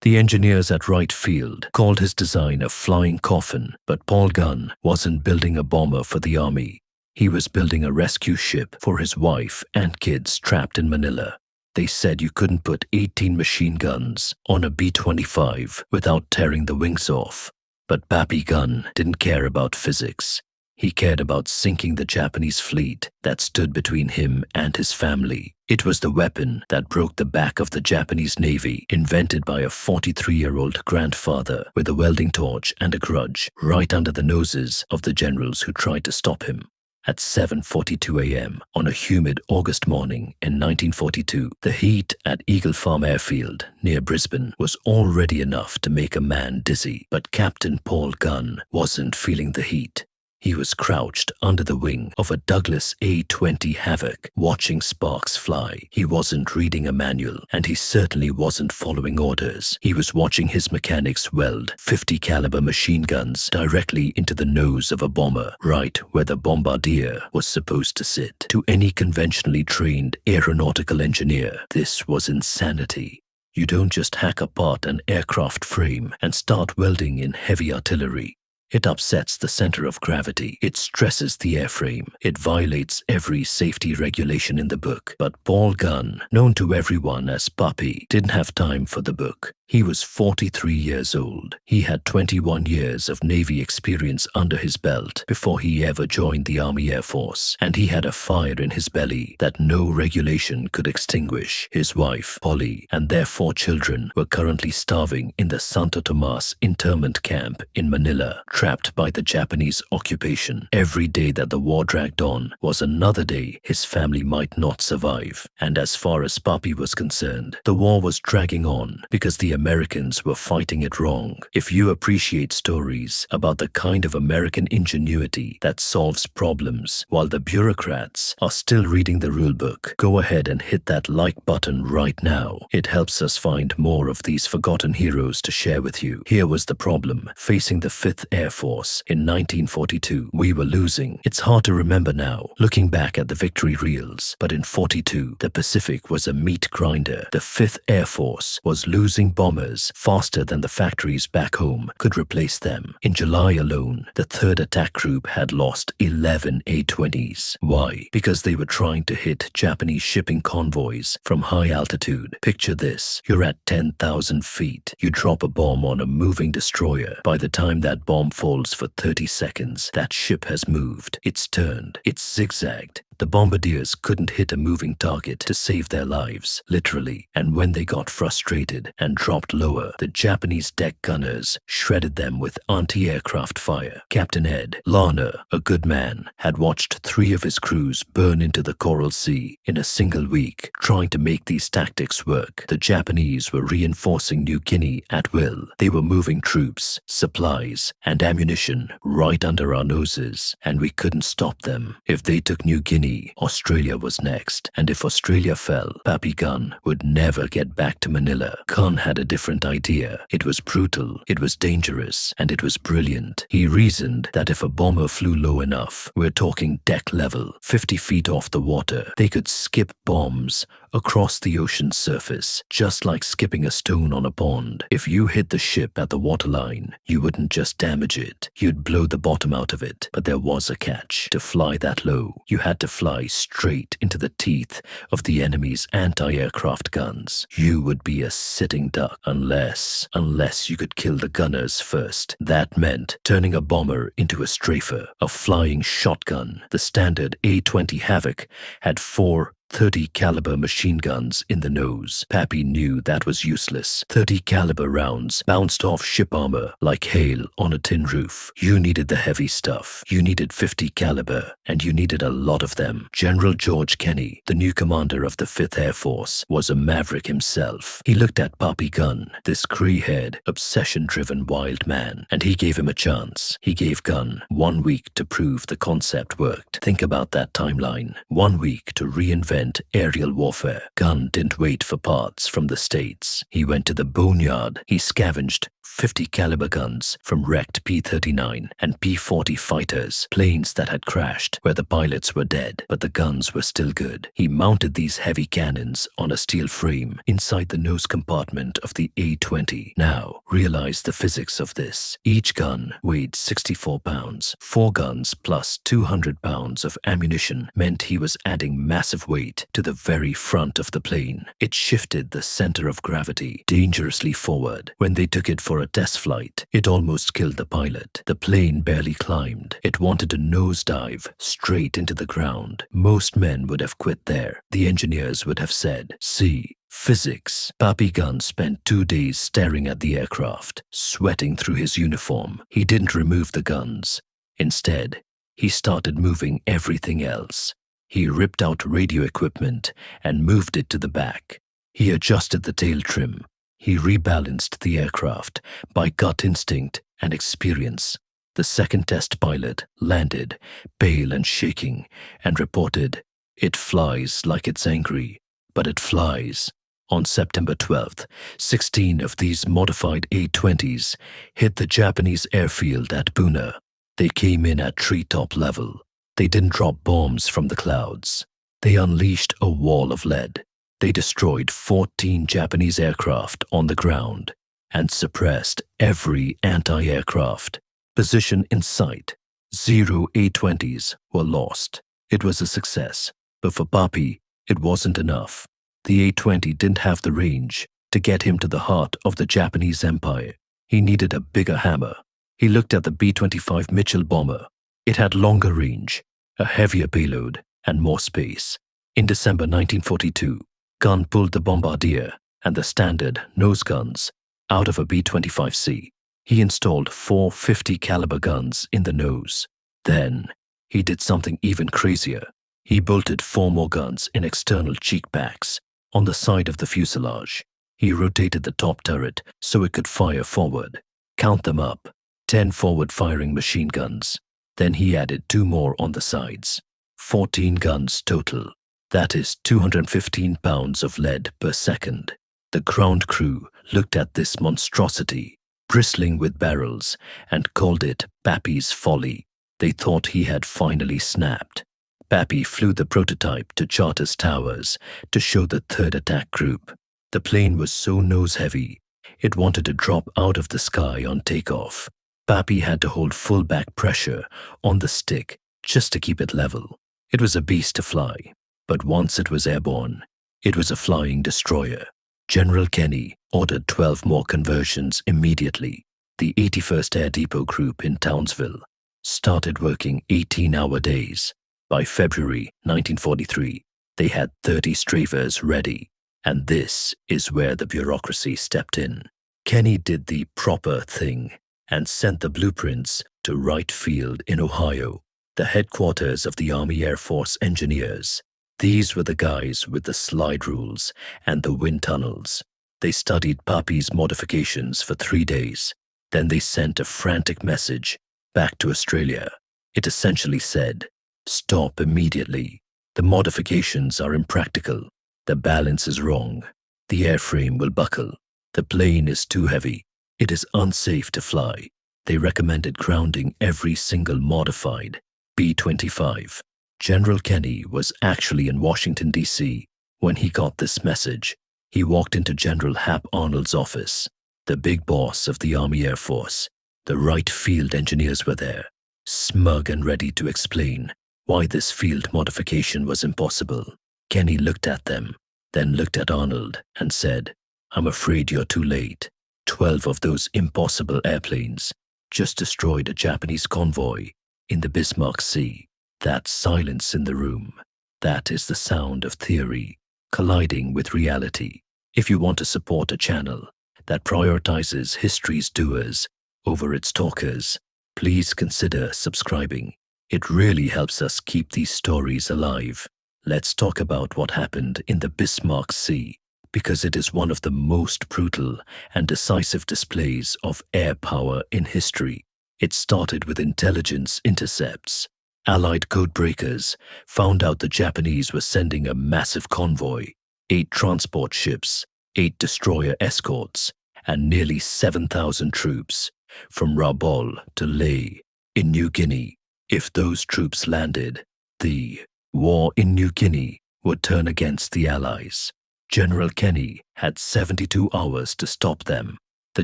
The engineers at Wright Field called his design a flying coffin, but Paul Gunn wasn't building a bomber for the army. He was building a rescue ship for his wife and kids trapped in Manila. They said you couldn't put 18 machine guns on a B-25 without tearing the wings off. But Pappy Gunn didn't care about physics. He cared about sinking the Japanese fleet that stood between him and his family. It was the weapon that broke the back of the Japanese Navy, invented by a 43-year-old grandfather with a welding torch and a grudge, right under the noses of the generals who tried to stop him. At 7:42 a.m. on a humid August morning in 1942, the heat at Eagle Farm Airfield near Brisbane was already enough to make a man dizzy. But Captain Paul Gunn wasn't feeling the heat. He was crouched under the wing of a Douglas A-20 Havoc, watching sparks fly. He wasn't reading a manual, and he certainly wasn't following orders. He was watching his mechanics weld 50 caliber machine guns directly into the nose of a bomber, right where the bombardier was supposed to sit. To any conventionally trained aeronautical engineer, this was insanity. You don't just hack apart an aircraft frame and start welding in heavy artillery. It upsets the center of gravity. It stresses the airframe. It violates every safety regulation in the book. But Paul Gunn, known to everyone as Pappy, didn't have time for the book. He was 43 years old. He had 21 years of Navy experience under his belt before he ever joined the Army Air Force, and he had a fire in his belly that no regulation could extinguish. His wife, Polly, and their 4 children were currently starving in the Santo Tomas internment camp in Manila, trapped by the Japanese occupation. Every day that the war dragged on was another day his family might not survive. And as far as Pappy was concerned, the war was dragging on because the Americans were fighting it wrong. If you appreciate stories about the kind of American ingenuity that solves problems while the bureaucrats are still reading the rulebook, go ahead and hit that like button right now. It helps us find more of these forgotten heroes to share with you. Here was the problem facing the 5th Air Force in 1942. We were losing. It's hard to remember now, looking back at the victory reels, but in 42, the Pacific was a meat grinder. The 5th Air Force was losing bombers faster than the factories back home could replace them. In July alone, the 3rd Attack Group had lost 11 A-20s. Why? Because they were trying to hit Japanese shipping convoys from high altitude. Picture this. You're at 10,000 feet. You drop a bomb on a moving destroyer. By the time that bomb falls for 30 seconds, that ship has moved. It's turned. It's zigzagged. The bombardiers couldn't hit a moving target to save their lives, literally, and when they got frustrated and dropped lower, the Japanese deck gunners shredded them with anti-aircraft fire. Captain Ed Larner, a good man, had watched 3 of his crews burn into the Coral Sea in a single week, trying to make these tactics work. The Japanese were reinforcing New Guinea at will. They were moving troops, supplies, and ammunition right under our noses, and we couldn't stop them. If they took New Guinea, Australia was next, and if Australia fell, Pappy Gunn would never get back to Manila. Gunn had a different idea. It was brutal, it was dangerous, and it was brilliant. He reasoned that if a bomber flew low enough, we're talking deck level, 50 feet off the water, they could skip bombs across the ocean's surface, just like skipping a stone on a pond. If you hit the ship at the waterline, you wouldn't just damage it, you'd blow the bottom out of it. But there was a catch. To fly that low, you had to fly straight into the teeth of the enemy's anti-aircraft guns. You would be a sitting duck unless you could kill the gunners first. That meant turning a bomber into a Strafer, a flying shotgun. The standard A-20 Havoc had 4 30 caliber machine guns in the nose. Pappy knew that was useless. 30 caliber rounds bounced off ship armor like hail on a tin roof. You needed the heavy stuff. You needed 50 caliber, and you needed a lot of them. General George Kenney, the new commander of the 5th Air Force, was a maverick himself. He looked at Pappy Gunn, this gray-haired, obsession-driven wild man, and he gave him a chance. He gave Gunn 1 week to prove the concept worked. Think about that timeline. 1 week to reinvent meant aerial warfare. Gunn didn't wait for parts from the States. He went to the boneyard. He scavenged 50 caliber guns from wrecked P-39 and P-40 fighters, planes that had crashed where the pilots were dead, but the guns were still good. He mounted these heavy cannons on a steel frame inside the nose compartment of the A-20. Now, realize the physics of this. Each gun weighed 64 pounds. 4 guns plus 200 pounds of ammunition meant he was adding massive weight to the very front of the plane. It shifted the center of gravity dangerously forward. When they took it for a test flight, it almost killed the pilot. The plane barely climbed. It wanted to nosedive straight into the ground. Most men would have quit there. The engineers would have said, "See, physics." Pappy Gunn spent 2 days staring at the aircraft, sweating through his uniform. He didn't remove the guns. Instead, he started moving everything else. He ripped out radio equipment and moved it to the back. He adjusted the tail trim. He rebalanced the aircraft by gut instinct and experience. The second test pilot landed, pale and shaking, and reported, "It flies like it's angry, but it flies." On September 12th, 16 of these modified A-20s hit the Japanese airfield at Pune. They came in at treetop level. They didn't drop bombs from the clouds. They unleashed a wall of lead. They destroyed 14 Japanese aircraft on the ground and suppressed every anti-aircraft position in sight. 0 A-20s were lost. It was a success, but for Pappy, it wasn't enough. The A-20 didn't have the range to get him to the heart of the Japanese Empire. He needed a bigger hammer. He looked at the B-25 Mitchell bomber. It had longer range, a heavier payload, and more space. In December 1942, Gunn pulled the Bombardier and the standard nose guns out of a B-25C. He installed 4 50 caliber guns in the nose. Then, he did something even crazier. He bolted 4 more guns in external cheek packs on the side of the fuselage. He rotated the top turret so it could fire forward. Count them up, 10 forward-firing machine guns. Then he added 2 more on the sides. 14 guns total. That is 215 pounds of lead per second. The ground crew looked at this monstrosity, bristling with barrels, and called it Pappy's folly. They thought he had finally snapped. Pappy flew the prototype to Charters Towers to show the 3rd Attack Group. The plane was so nose-heavy, it wanted to drop out of the sky on takeoff. Pappy had to hold full back pressure on the stick just to keep it level. It was a beast to fly, but once it was airborne, it was a flying destroyer. General Kenny ordered 12 more conversions immediately. The 81st Air Depot Group in Townsville started working 18-hour days. By February 1943, they had 30 Strafers ready, and this is where the bureaucracy stepped in. Kenny did the proper thing and sent the blueprints to Wright Field in Ohio, the headquarters of the Army Air Force engineers. These were the guys with the slide rules and the wind tunnels. They studied Pappy's modifications for 3 days. Then they sent a frantic message back to Australia. It essentially said, "Stop immediately. The modifications are impractical. The balance is wrong. The airframe will buckle. The plane is too heavy. It is unsafe to fly." They recommended grounding every single modified B-25. General Kenny was actually in Washington, D.C. when he got this message. He walked into General Hap Arnold's office, the big boss of the Army Air Force. The Wright Field engineers were there, smug and ready to explain why this field modification was impossible. Kenny looked at them, then looked at Arnold and said, "I'm afraid you're too late. 12 of those impossible airplanes just destroyed a Japanese convoy in the Bismarck Sea." That silence in the room, that is the sound of theory colliding with reality. If you want to support a channel that prioritizes history's doers over its talkers, please consider subscribing. It really helps us keep these stories alive. Let's talk about what happened in the Bismarck Sea, because it is one of the most brutal and decisive displays of air power in history. It started with intelligence intercepts. Allied codebreakers found out the Japanese were sending a massive convoy, 8 transport ships, 8 destroyer escorts, and nearly 7,000 troops from Rabaul to Lae in New Guinea. If those troops landed, the war in New Guinea would turn against the Allies. General Kenny had 72 hours to stop them. The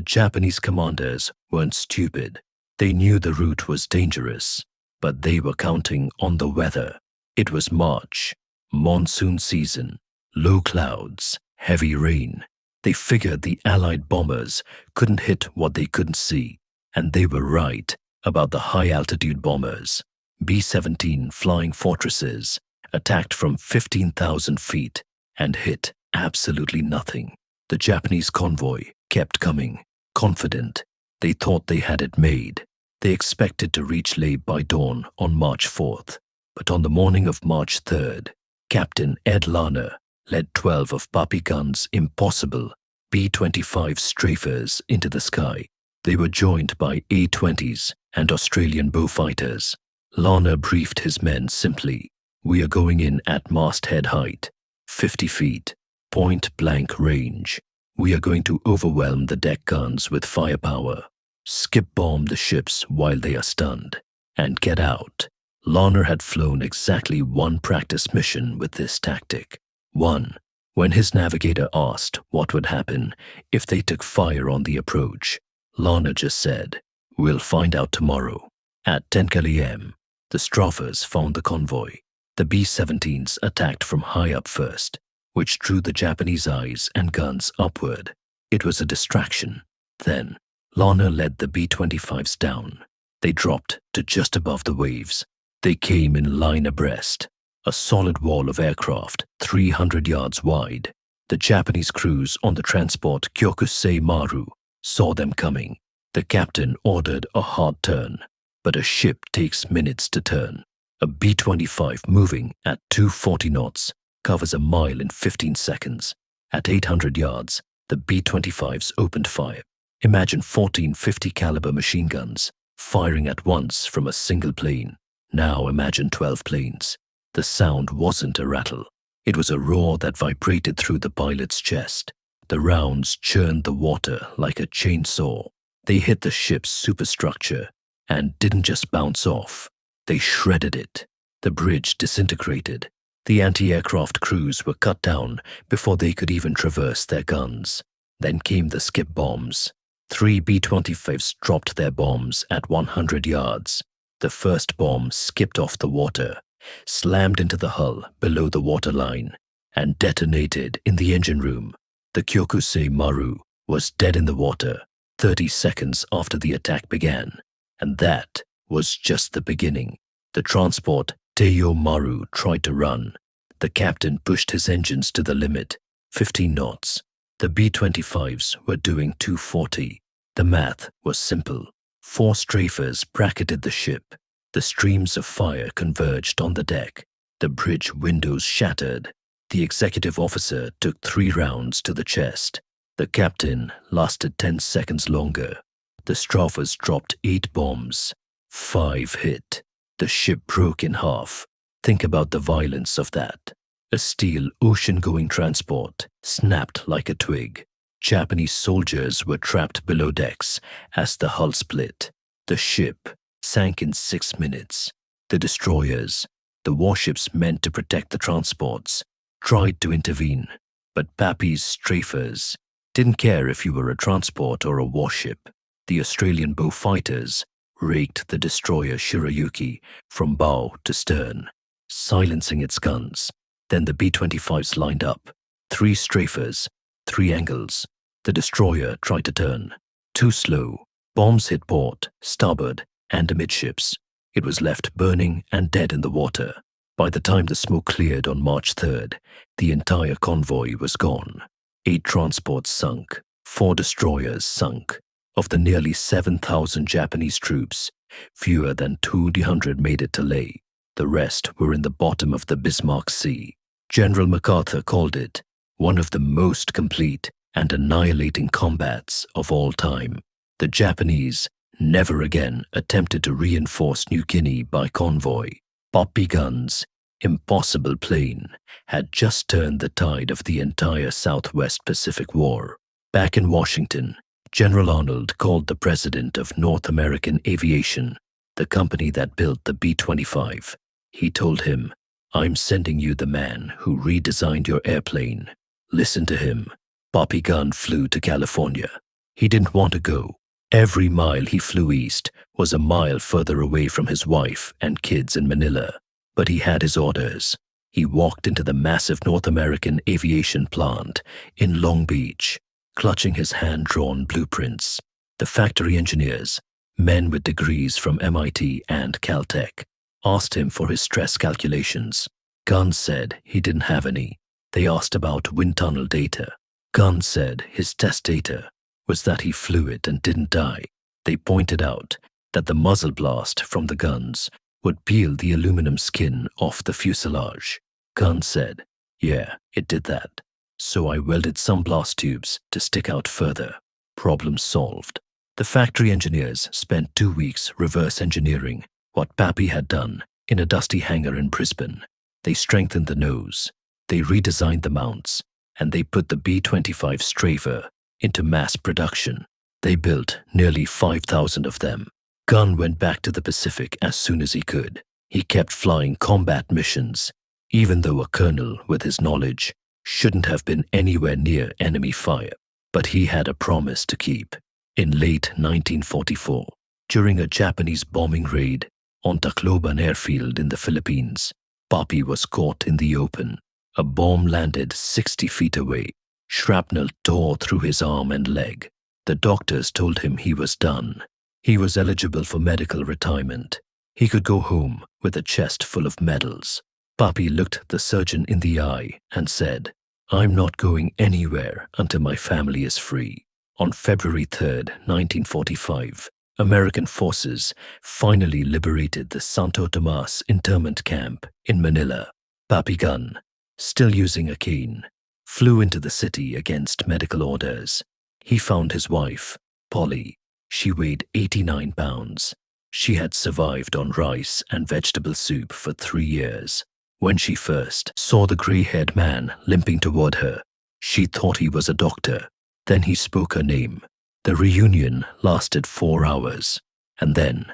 Japanese commanders weren't stupid. They knew the route was dangerous, but they were counting on the weather. It was March, monsoon season, low clouds, heavy rain. They figured the Allied bombers couldn't hit what they couldn't see, and they were right about the high-altitude bombers. B-17 Flying Fortresses attacked from 15,000 feet and hit absolutely nothing. The Japanese convoy kept coming, confident. They thought they had it made. They expected to reach Lae by dawn on March 4th, but on the morning of March 3rd, Captain Ed Larner led 12 of Pappy Gunn's impossible B-25 Strafers into the sky. They were joined by A-20s and Australian Beaufighters. Larner briefed his men simply, "We are going in at masthead height, 50 feet, point-blank range. We are going to overwhelm the deck guns with firepower, skip-bomb the ships while they are stunned, and get out." Larner had flown exactly one practice mission with this tactic. One, when his navigator asked what would happen if they took fire on the approach, Larner just said, "We'll find out tomorrow." At 10 a.m., the Strafers found the convoy. The B-17s attacked from high up first, which drew the Japanese eyes and guns upward. It was a distraction. Then, Larner led the B-25s down. They dropped to just above the waves. They came in line abreast, a solid wall of aircraft 300 yards wide. The Japanese crews on the transport Kyokusei Maru saw them coming. The captain ordered a hard turn, but a ship takes minutes to turn. A B-25 moving at 240 knots covers a mile in 15 seconds. At 800 yards, the B-25s opened fire. Imagine 14 50 caliber machine guns firing at once from a single plane. Now imagine 12 planes. The sound wasn't a rattle. It was a roar that vibrated through the pilot's chest. The rounds churned the water like a chainsaw. They hit the ship's superstructure and didn't just bounce off. They shredded it. The bridge disintegrated. The anti-aircraft crews were cut down before they could even traverse their guns. Then came the skip bombs. 3 B-25s dropped their bombs at 100 yards. The first bomb skipped off the water, slammed into the hull below the waterline, and detonated in the engine room. The Kyokusei Maru was dead in the water 30 seconds after the attack began. And that was just the beginning. The transport Teiyo Maru tried to run. The captain pushed his engines to the limit, 15 knots. The B-25s were doing 240. The math was simple. 4 strafers bracketed the ship. The streams of fire converged on the deck. The bridge windows shattered. The executive officer took 3 rounds to the chest. The captain lasted 10 seconds longer. The Strafers dropped 8 bombs. 5 hit. The ship broke in half. Think about the violence of that. A steel ocean-going transport snapped like a twig. Japanese soldiers were trapped below decks as the hull split. The ship sank in 6 minutes. The destroyers, the warships meant to protect the transports, tried to intervene, but Pappy's Strafers didn't care if you were a transport or a warship. The Australian Beaufighters raked the destroyer Shirayuki from bow to stern, silencing its guns. Then the B-25s lined up. 3 strafers, 3 angles. The destroyer tried to turn. Too slow. Bombs hit port, starboard, and amidships. It was left burning and dead in the water. By the time the smoke cleared on March 3rd, the entire convoy was gone. 8 transports sunk. 4 destroyers sunk. Of the nearly 7,000 Japanese troops, fewer than 200 made it to Lae. The rest were in the bottom of the Bismarck Sea. General MacArthur called it one of the most complete and annihilating combats of all time. The Japanese never again attempted to reinforce New Guinea by convoy. Pappy Gunn's impossible plane had just turned the tide of the entire Southwest Pacific War. Back in Washington, General Arnold called the president of North American Aviation, the company that built the B-25. He told him, "I'm sending you the man who redesigned your airplane. Listen to him." Pappy Gunn flew to California. He didn't want to go. Every mile he flew east was a mile further away from his wife and kids in Manila. But he had his orders. He walked into the massive North American aviation plant in Long Beach, clutching his hand-drawn blueprints. The factory engineers, men with degrees from MIT and Caltech, asked him for his stress calculations. Gunn said he didn't have any. They asked about wind tunnel data. Gunn said his test data was that he flew it and didn't die. They pointed out that the muzzle blast from the guns would peel the aluminum skin off the fuselage. Gunn said, "Yeah, it did that. So I welded some blast tubes to stick out further." Problem solved. The factory engineers spent 2 weeks reverse engineering what Pappy had done in a dusty hangar in Brisbane. They strengthened the nose, they redesigned the mounts, and they put the B-25 Strafer into mass production. They built nearly 5,000 of them. Gunn went back to the Pacific as soon as he could. He kept flying combat missions, even though a colonel with his knowledge shouldn't have been anywhere near enemy fire. But he had a promise to keep. In late 1944, during a Japanese bombing raid on Tacloban airfield in the Philippines, Pappy was caught in the open. A bomb landed 60 feet away. Shrapnel tore through his arm and leg. The doctors told him he was done. He was eligible for medical retirement. He could go home with a chest full of medals. Pappy looked the surgeon in the eye and said, "I'm not going anywhere until my family is free." On February 3, 1945, American forces finally liberated the Santo Tomas internment camp in Manila. Pappy Gunn, still using a cane, flew into the city against medical orders. He found his wife, Polly. She weighed 89 pounds. She had survived on rice and vegetable soup for 3 years. When she first saw the grey-haired man limping toward her, she thought he was a doctor. Then he spoke her name. The reunion lasted 4 hours. And then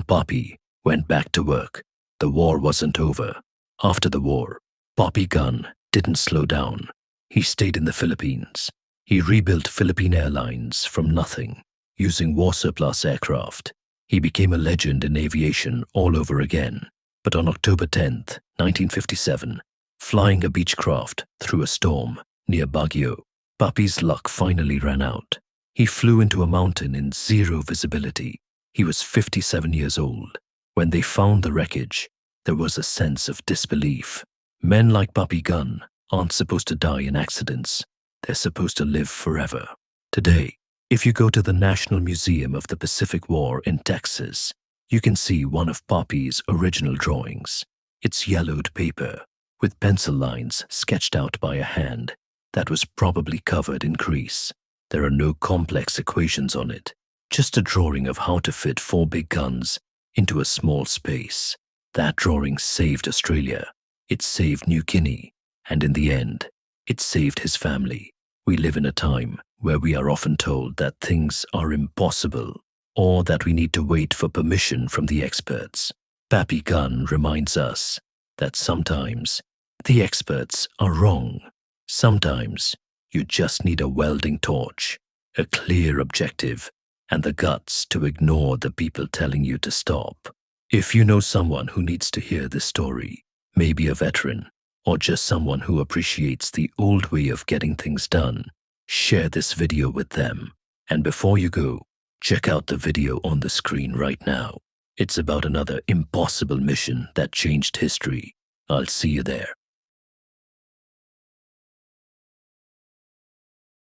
Pappy went back to work. The war wasn't over. After the war, Pappy Gunn didn't slow down. He stayed in the Philippines. He rebuilt Philippine Airlines from nothing, using war surplus aircraft. He became a legend in aviation all over again. But on October 10, 1957, flying a Beechcraft through a storm near Baguio, Pappy's luck finally ran out. He flew into a mountain in zero visibility. He was 57 years old. When they found the wreckage, there was a sense of disbelief. Men like Pappy Gunn aren't supposed to die in accidents. They're supposed to live forever. Today, if you go to the National Museum of the Pacific War in Texas, you can see one of Pappy's original drawings. It's yellowed paper, with pencil lines sketched out by a hand that was probably covered in grease. There are no complex equations on it, just a drawing of how to fit 4 big guns into a small space. That drawing saved Australia. It saved New Guinea. And in the end, it saved his family. We live in a time where we are often told that things are impossible or that we need to wait for permission from the experts. Pappy Gunn reminds us that sometimes the experts are wrong. Sometimes you just need a welding torch, a clear objective, and the guts to ignore the people telling you to stop. If you know someone who needs to hear this story, maybe a veteran, or just someone who appreciates the old way of getting things done, share this video with them. And before you go, check out the video on the screen right now. It's about another impossible mission that changed history. I'll see you there.